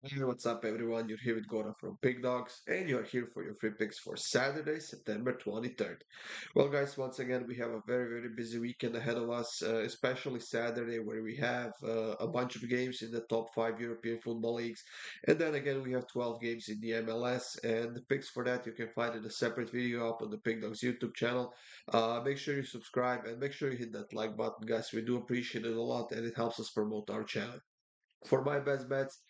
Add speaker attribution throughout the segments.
Speaker 1: Hey, what's up, everyone? You're here with Goran from Pickdawgz, and you're here for your free picks for Saturday, September 23rd. Well, guys, once again, we have a very, very busy weekend ahead of us, especially Saturday, where we have a bunch of games in the top five European football leagues. And then again, we have 12 games in the MLS, and the picks for that you can find in a separate video up on the Pickdawgz YouTube channel. Make sure you subscribe and make sure you hit that like button, guys. We do appreciate it a lot, and it helps us promote our channel. For my best bets,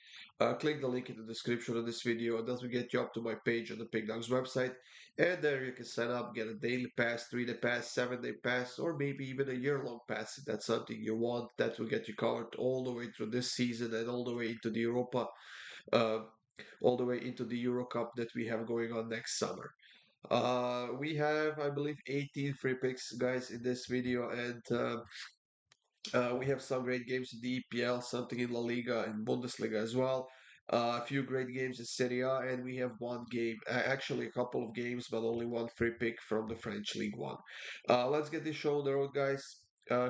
Speaker 1: click the link in the description of this video and that will get you up to my page on the Pickdawgz website. And there you can sign up, get a daily pass, 3-day pass, 7-day pass, or maybe even a year-long pass if that's something you want. That will get you covered all the way through this season and all the way into the uh, all the way into the Euro Cup that we have going on next summer. We have, I believe, 18 free picks, guys, in this video, and we have some great games in the EPL, something in LaLiga and Bundesliga as well. A few great games in Serie A, and we have one game, actually a couple of games, but only one free pick from the French League One. Let's get this show on the road, guys.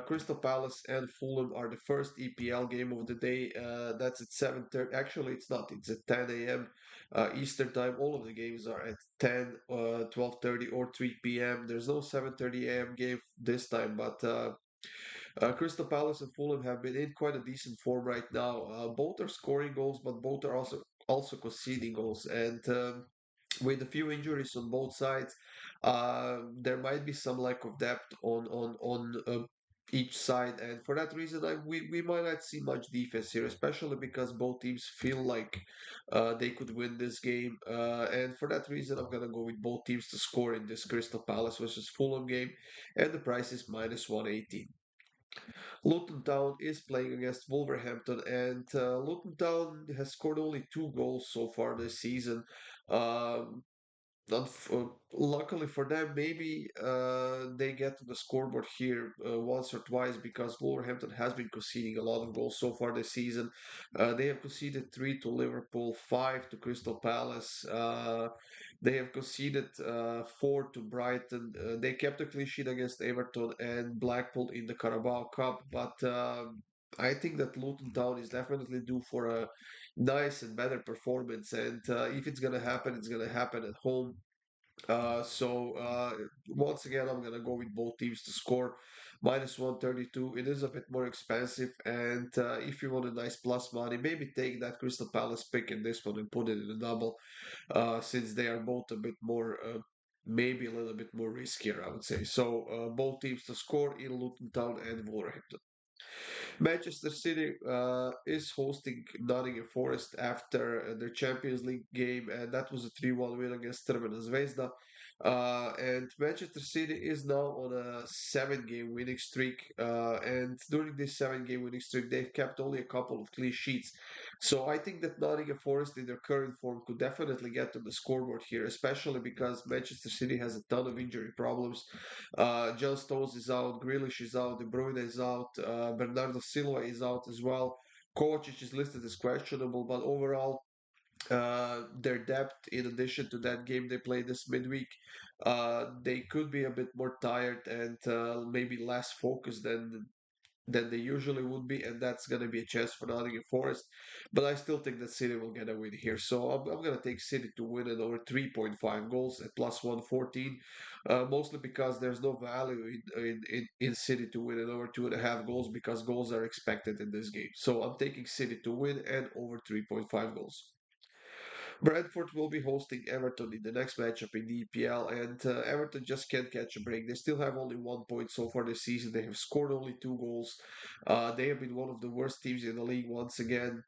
Speaker 1: Crystal Palace and Fulham are the first EPL game of the day. That's at 7:30. Actually, it's not. It's at 10 a.m. Eastern time. All of the games are at 10, 12:30, or 3 p.m. There's no 7:30 a.m. game this time, but Crystal Palace and Fulham have been in quite a decent form right now. Both are scoring goals, but both are also conceding goals. And with a few injuries on both sides, there might be some lack of depth on each side. And for that reason, we might not see much defense here, especially because both teams feel like they could win this game. And for that reason, I'm gonna go with both teams to score in this Crystal Palace versus Fulham game, and the price is minus 118. Luton Town is playing against Wolverhampton, and Luton Town has scored only two goals so far this season. Um, luckily for them, maybe they get to the scoreboard here once or twice because Wolverhampton has been conceding a lot of goals so far this season. They have conceded three to Liverpool, five to Crystal Palace. They have conceded four to Brighton. They kept a clean sheet against Everton and Blackpool in the Carabao Cup, but I think that Luton Town is definitely due for a nice and better performance. And if it's gonna happen, it's gonna happen at home. So once again, I'm gonna go with both teams to score minus 132. It is a bit more expensive, and if you want a nice plus money, maybe take that Crystal Palace pick in this one and put it in a double, since they are both a bit more. Maybe a little bit more riskier, I would say. So both teams to score in Luton Town and Wolverhampton. Manchester City is hosting Nottingham Forest after their Champions League game, and that was a 3-1 win against Crvena Zvezda. And Manchester City is now on a seven-game winning streak, and during this seven-game winning streak, they've kept only a couple of clean sheets. So I think that Nottingham Forest, in their current form, could definitely get to the scoreboard here, especially because Manchester City has a ton of injury problems. John Stones is out, Grealish is out, De Bruyne is out, Bernardo Silva is out as well. Kovacic is listed as questionable, but overall, their depth, in addition to that game they played this midweek, they could be a bit more tired and maybe less focused than they usually would be, and that's going to be a chance for Nottingham Forest. But I still think that City will get a win here. So I'm going to take City to win at over 3.5 goals at plus 114, mostly because there's no value in City to win at over 2.5 goals because goals are expected in this game. So I'm taking City to win and over 3.5 goals. Brentford will be hosting Everton in the next matchup in the EPL, and Everton just can't catch a break. They still have only 1 point so far this season. They have scored only two goals. They have been one of the worst teams in the league once again.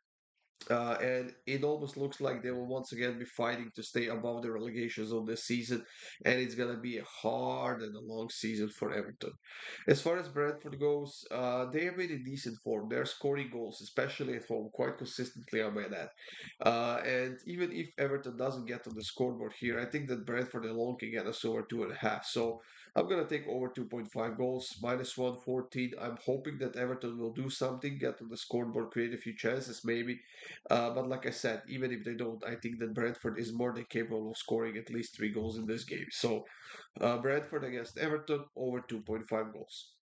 Speaker 1: And it almost looks like they will once again be fighting to stay above the relegation zone this season, and it's going to be a hard and a long season for Everton. As far as Brentford goes, they have been in decent form. They're scoring goals, especially at home, quite consistently, I might add. And even if Everton doesn't get on the scoreboard here, I think that Brentford alone can get us over 2.5. So I'm going to take over 2.5 goals, minus 114. I'm hoping that Everton will do something, get on the scoreboard, create a few chances maybe. But like I said, even if they don't, I think that Brentford is more than capable of scoring at least three goals in this game. So Brentford against Everton over 2.5 goals.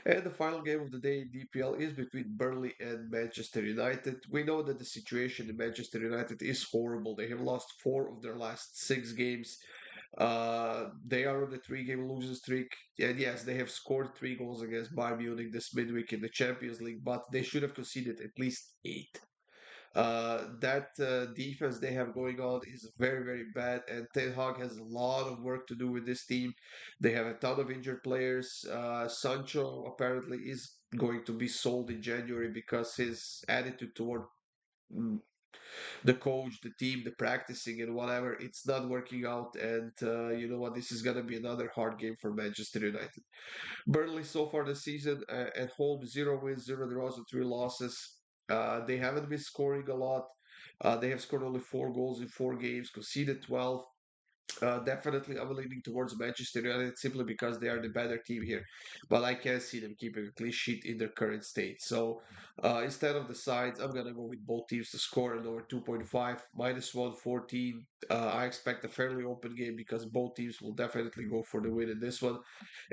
Speaker 1: And the final game of the day in DPL is between Burnley and Manchester United. We know that the situation in Manchester United is horrible. They have lost four of their last six games. They are on a three-game losing streak. And yes, they have scored three goals against Bayern Munich this midweek in the Champions League, but they should have conceded at least eight. That defense they have going on is very, very bad, and Ten Hag has a lot of work to do with this team. They have a ton of injured players. Sancho apparently is going to be sold in January because his attitude toward mm, the coach, the team, the practicing, and whatever, it's not working out. And you know what? This is going to be another hard game for Manchester United. Burnley so far this season at home, zero wins, zero draws, and three losses. They haven't been scoring a lot. They have scored only four goals in four games, conceded 12. Definitely, I'm leaning towards Manchester United simply because they are the better team here. But I can't see them keeping a clean sheet in their current state. So instead of the sides, I'm going to go with both teams to score and over 2.5, minus 114. I expect a fairly open game because both teams will definitely go for the win in this one.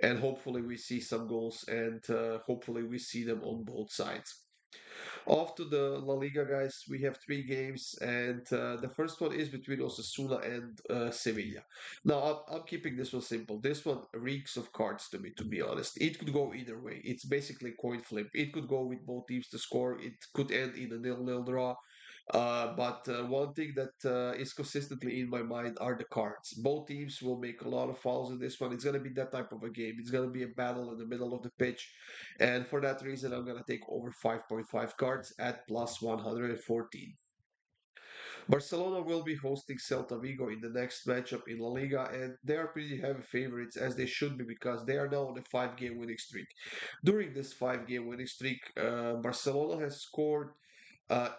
Speaker 1: And hopefully, we see some goals and hopefully, we see them on both sides. Off to the La Liga, guys. We have three games, and the first one is between Osasuna and Sevilla. Now, I'm keeping this one simple. This one reeks of cards to me, to be honest. It could go either way. It's basically a coin flip. It could go with both teams to score. It could end in a nil-nil draw. But one thing that is consistently in my mind are the cards. Both teams will make a lot of fouls in this one. It's going to be that type of a game. It's going to be a battle in the middle of the pitch. And for that reason, I'm going to take over 5.5 cards at plus 114. Barcelona will be hosting Celta Vigo in the next matchup in La Liga, and they are pretty heavy favorites as they should be because they are now on a five-game winning streak. During this five-game winning streak, Barcelona has scored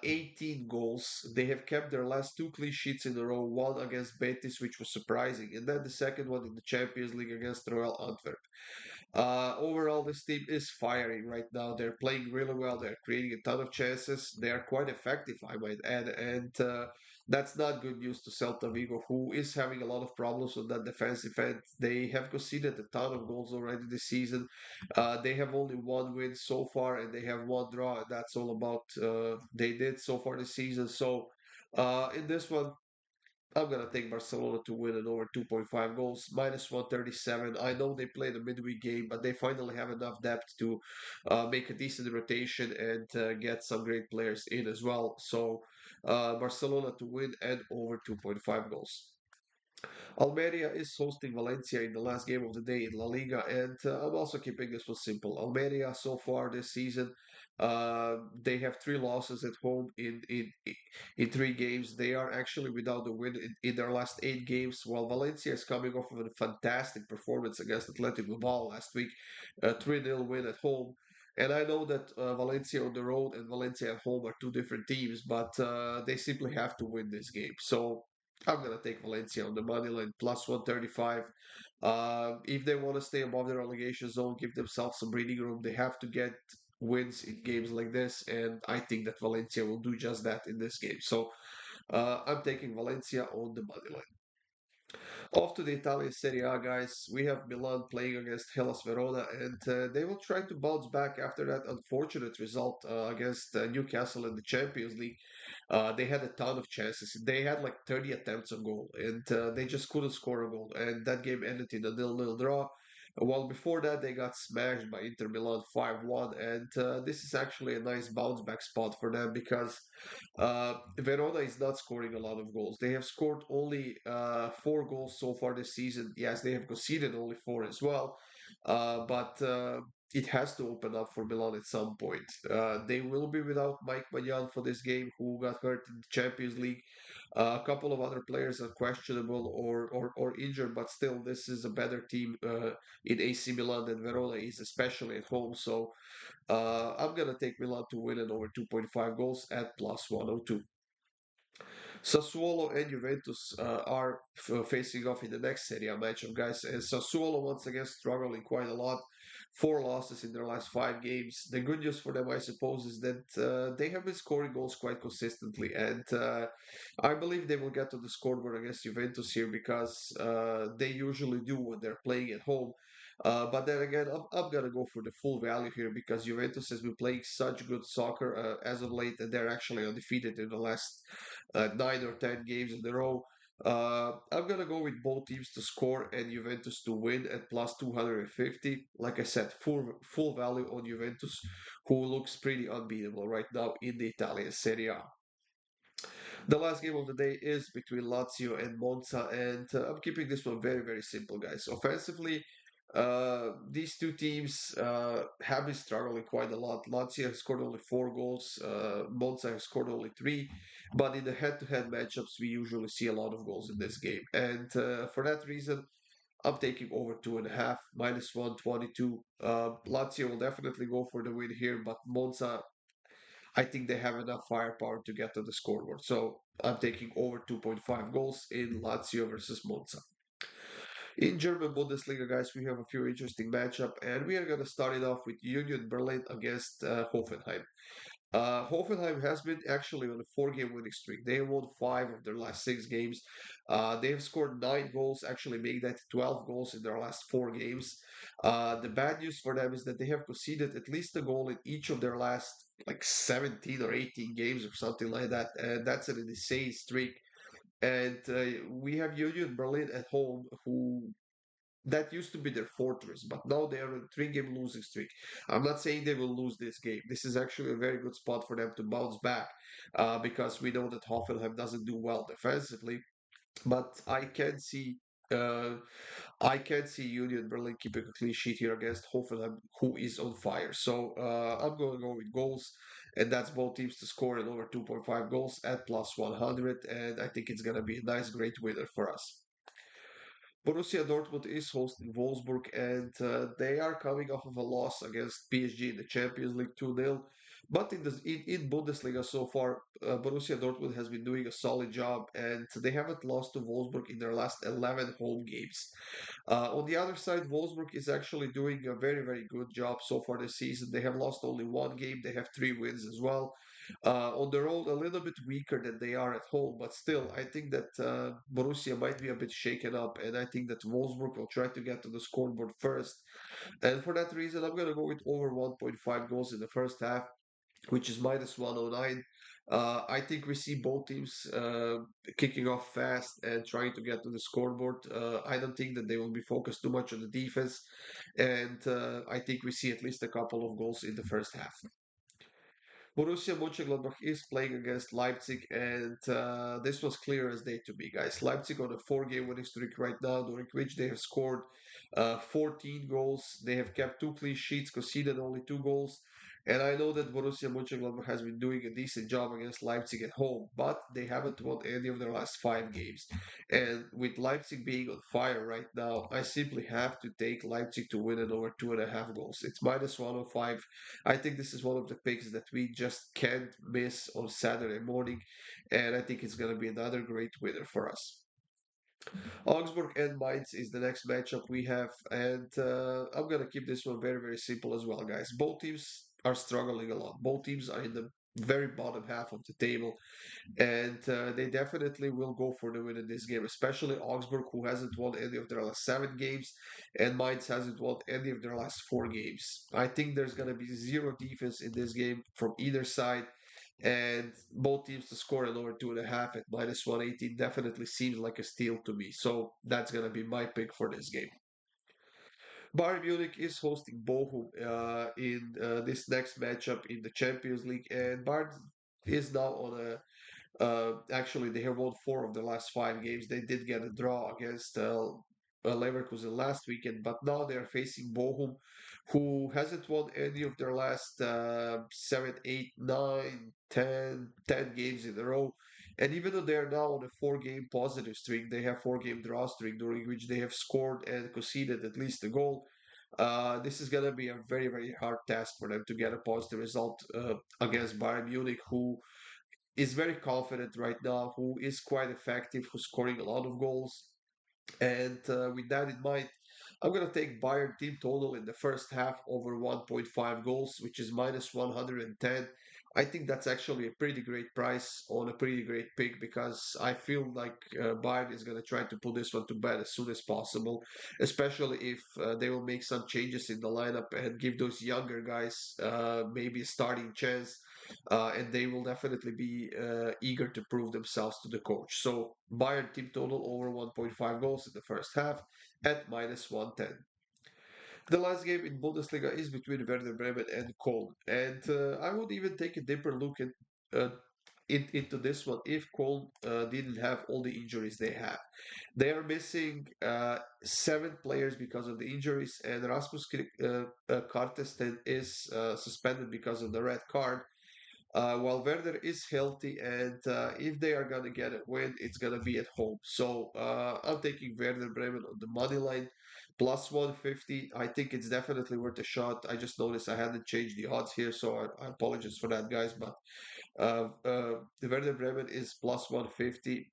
Speaker 1: 18 goals. They have kept their last two clean sheets in a row, one against Betis, which was surprising, and then the second one in the Champions League against Royal Antwerp. Overall, this team is firing right now. They're playing really well. They're creating a ton of chances. They are quite effective, I might add. And that's not good news to Celta Vigo, who is having a lot of problems on that defensive end. They have conceded a ton of goals already this season. They have only one win so far, and they have one draw. And that's all about they did so far this season. So in this one, I'm gonna take Barcelona to win and over 2.5 goals, minus 137. I know they played a midweek game, but they finally have enough depth to make a decent rotation and get some great players in as well. So Barcelona to win and over 2.5 goals. Almeria is hosting Valencia in the last game of the day in La Liga, and I'm also keeping this one simple. Almeria so far this season, they have three losses at home in three games. They are actually without a win in their last eight games, while Valencia is coming off of a fantastic performance against Athletic Bilbao last week, a 3-0 win at home. And I know that Valencia on the road and Valencia at home are two different teams, but they simply have to win this game. So I'm gonna take Valencia on the money line plus 135. If they want to stay above the relegation zone, give themselves some breathing room, they have to get wins in games like this, and I think that Valencia will do just that in this game. So I'm taking Valencia on the money line. Off to the Italian Serie A, guys. We have Milan playing against Hellas Verona, and they will try to bounce back after that unfortunate result against Newcastle in the Champions League. They had a ton of chances. They had like 30 attempts on goal, and they just couldn't score a goal. And that game ended in a nil-nil draw. Well, before that, they got smashed by Inter Milan 5-1, and this is actually a nice bounce back spot for them because Verona is not scoring a lot of goals. They have scored only four goals so far this season. Yes, they have conceded only four as well, but it has to open up for Milan at some point. They will be without Mike Maignan for this game, who got hurt in the Champions League. A couple of other players are questionable or injured, but still, this is a better team in AC Milan than Verona is, especially at home. So I'm going to take Milan to win it over 2.5 goals at plus 102. Sassuolo and Juventus are facing off in the next Serie A matchup, guys. And Sassuolo once again struggling quite a lot. Four losses in their last five games. The good news for them, I suppose, is that they have been scoring goals quite consistently, and I believe they will get to the scoreboard against Juventus here because they usually do when they're playing at home. But then again, I'm gonna go for the full value here because Juventus has been playing such good soccer as of late, and they're actually undefeated in the last 9 or 10 games in a row. I'm gonna go with both teams to score and Juventus to win at plus 250. Like I said, full value on Juventus, who looks pretty unbeatable right now in the Italian Serie A. The last game of the day is between Lazio and Monza, and I'm keeping this one very, very simple, guys. Offensively, these two teams have been struggling quite a lot. Lazio has scored only 4 goals, Monza has scored only 3, but in the head-to-head matchups, we usually see a lot of goals in this game. And for that reason, I'm taking over 2.5, minus 122. Lazio will definitely go for the win here, but Monza, I think they have enough firepower to get to the scoreboard. So I'm taking over 2.5 goals in Lazio versus Monza. In German Bundesliga, guys, we have a few interesting matchup, and we are going to start it off with Union Berlin against Hoffenheim. Hoffenheim has been actually on a 4 game winning streak. They have won 5 of their last 6 games. They have scored 9 goals, actually making that 12 goals in their last 4 games. The bad news for them is that they have conceded at least a goal in each of their last like 17 or 18 games or something like that. And that's an insane streak. And we have Union Berlin at home, who that used to be their fortress, but now they are on a 3 game losing streak. I'm not saying they will lose this game. This is actually a very good spot for them to bounce back because we know that Hoffenheim doesn't do well defensively. But uh, I can see Union Berlin keeping a clean sheet here against Hoffenheim, who is on fire. So I'm going to go with goals, and that's both teams to score in over 2.5 goals at plus 100, and I think it's going to be a nice, great winner for us. Borussia Dortmund is hosting Wolfsburg, and they are coming off of a loss against PSG in the Champions League 2-0. But in Bundesliga so far, Borussia Dortmund has been doing a solid job, and they haven't lost to Wolfsburg in their last 11 home games. On the other side, Wolfsburg is actually doing a very, very good job so far this season. They have lost only 1 game. They have 3 wins as well. On the road, a little bit weaker than they are at home, but still, I think that Borussia might be a bit shaken up, and I think that Wolfsburg will try to get to the scoreboard first. And for that reason, I'm going to go with over 1.5 goals in the first half, which is minus 109. I think we see both teams kicking off fast and trying to get to the scoreboard. I don't think that they will be focused too much on the defense, and I think we see at least a couple of goals in the first half. Borussia Mönchengladbach is playing against Leipzig, and this was clear as day to me, guys. Leipzig on a 4 game winning streak right now, during which they have scored 14 goals. They have kept 2 clean sheets, conceded only 2 goals. And I know that Borussia Mönchengladbach has been doing a decent job against Leipzig at home, but they haven't won any of their last 5 games. And with Leipzig being on fire right now, I simply have to take Leipzig to win it over 2.5 goals. It's minus 105. I think this is one of the picks that we just can't miss on Saturday morning, and I think it's going to be another great winner for us. Augsburg and Mainz is the next matchup we have, and I'm going to keep this one very, very simple as well, guys. Both teams are struggling a lot. Both teams are in the very bottom half of the table, and they definitely will go for the win in this game, especially Augsburg, who hasn't won any of their last 7 games, and Mainz hasn't won any of their last 4 games. I think there's going to be zero defense in this game from either side, and both teams to score at over 2.5 at minus 118 definitely seems like a steal to me. So that's going to be my pick for this game. Bayern Munich is hosting Bochum in this next matchup in the Champions League, and Bayern is now on a actually, they have won 4 of the last 5 games. They did get a draw against Leverkusen last weekend, but now they are facing Bochum, who hasn't won any of their last 7, 8, 9, 10 games in a row. And even though they are now on a 4 game positive streak, they have 4 game draw streak during which they have scored and conceded at least a goal. This is going to be a very, very hard task for them to get a positive result against Bayern Munich, who is very confident right now, who is quite effective, who's scoring a lot of goals. And with that in mind, I'm going to take Bayern team total in the first half over 1.5 goals, which is minus 110. I think that's actually a pretty great price on a pretty great pick because I feel like Bayern is going to try to put this one to bed as soon as possible, especially if they will make some changes in the lineup and give those younger guys maybe a starting chance. And they will definitely be eager to prove themselves to the coach. So Bayern team total over 1.5 goals in the first half at minus 110. The last game in Bundesliga is between Werder Bremen and Köln, and I would even take a deeper look uh, into this one if Köln didn't have all the injuries they have. They are missing seven players because of the injuries, and Rasmus Kartesten is suspended because of the red card. While Werder is healthy, and if they are gonna get a win, it's gonna be at home. So I'm taking Werder Bremen on the money line, plus 150. I think it's definitely worth a shot. I just noticed I hadn't changed the odds here, so I apologize for that, guys. But the Werder Bremen is plus 150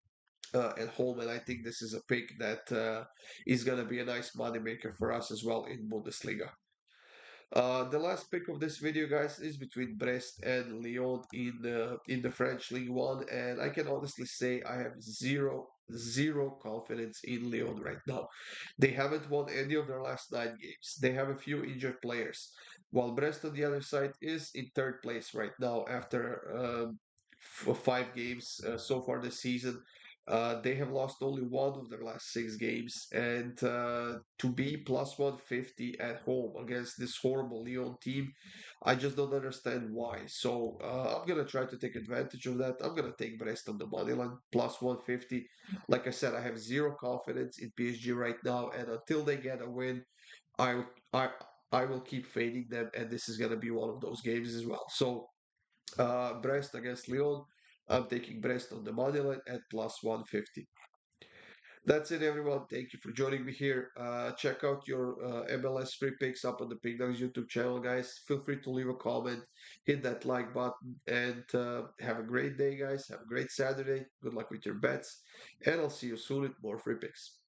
Speaker 1: at home, and I think this is a pick that is gonna be a nice money maker for us as well in Bundesliga. The last pick of this video, guys, is between Brest and Lyon in the French League One, and I can honestly say I have zero confidence in Lyon right now. They haven't won any of their last nine games. They have a few injured players, while Brest on the other side is in third place right now after for 5 games so far this season. They have lost only one of their last 6 games, and to be plus 150 at home against this horrible Lyon team, I just don't understand why. So I'm gonna try to take advantage of that. I'm gonna take Brest on the money line plus 150. Like I said, I have zero confidence in PSG right now, and until they get a win, I I I will keep fading them, and this is gonna be one of those games as well. So Brest against Lyon. I'm taking Brest on the money line at plus 150. That's it, everyone. Thank you for joining me here. Check out your MLS free picks up on the Pickdawgz YouTube channel, guys. Feel free to leave a comment, hit that like button, and have a great day, guys. Have a great Saturday. Good luck with your bets, and I'll see you soon with more free picks.